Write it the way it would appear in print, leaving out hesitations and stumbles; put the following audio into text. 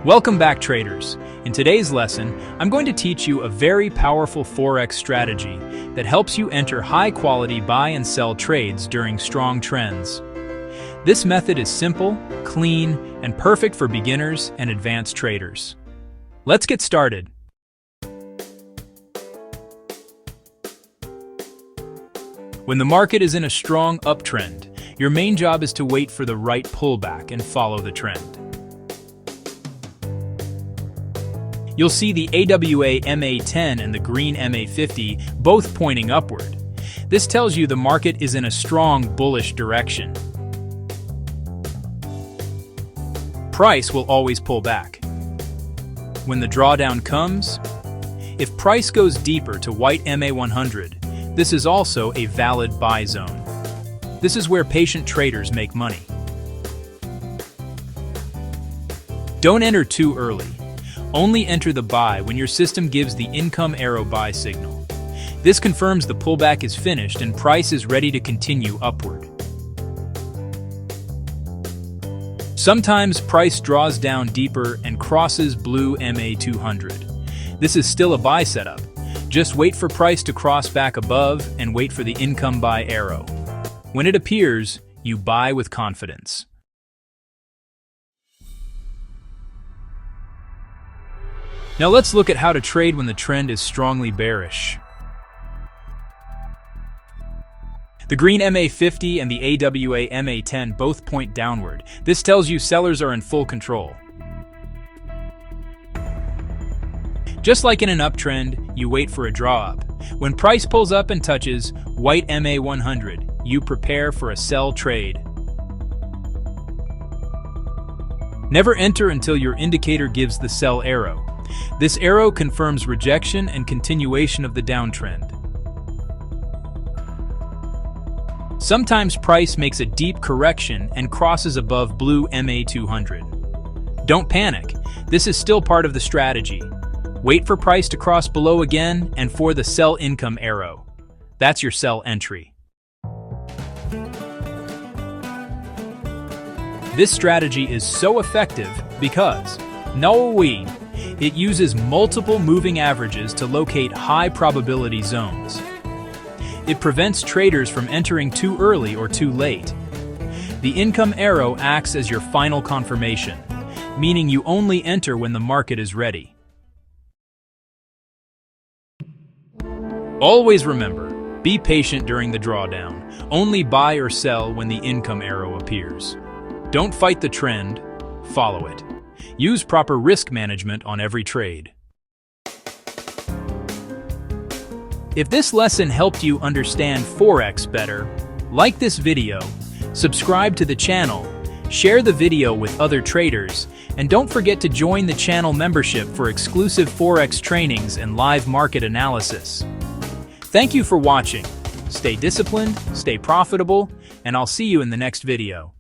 Welcome back, traders. In today's lesson, I'm going to teach you a very powerful Forex strategy that helps you enter high-quality buy and sell trades during strong trends. This method is simple, clean, and perfect for beginners and advanced traders. Let's get started. When the market is in a strong uptrend, your main job is to wait for the right pullback and follow the trend. You'll see the AWA MA10 and the green MA50 both pointing upward. This tells you the market is in a strong bullish direction. Price will always pull back. When the drawdown comes, if price goes deeper to white MA100, this is also a valid buy zone. This is where patient traders make money. Don't enter too early. Only enter the buy when your system gives the income arrow buy signal. This confirms the pullback is finished and price is ready to continue upward. Sometimes price draws down deeper and crosses blue MA200. This is still a buy setup. Just wait for price to cross back above and wait for the income buy arrow. When it appears, you buy with confidence. Now let's look at how to trade when the trend is strongly bearish. The green MA50 and the AWA MA10 both point downward. This tells you sellers are in full control. Just like in an uptrend, you wait for a draw up. When price pulls up and touches white MA100, you prepare for a sell trade. Never enter until your indicator gives the sell arrow. This arrow confirms rejection and continuation of the downtrend. Sometimes price makes a deep correction and crosses above blue MA200. Don't panic. This is still part of the strategy. Wait for price to cross below again and for the sell income arrow. That's your sell entry. This strategy is so effective because it uses multiple moving averages to locate high probability zones. It prevents traders from entering too early or too late. The income arrow acts as your final confirmation, meaning you only enter when the market is ready. Always remember, be patient during the drawdown. Only buy or sell when the income arrow appears. Don't fight the trend, follow it. Use proper risk management on every trade. If this lesson helped you understand Forex better, like this video, subscribe to the channel, share the video with other traders, and don't forget to join the channel membership for exclusive Forex trainings and live market analysis. Thank you for watching. Stay disciplined, stay profitable, and I'll see you in the next video.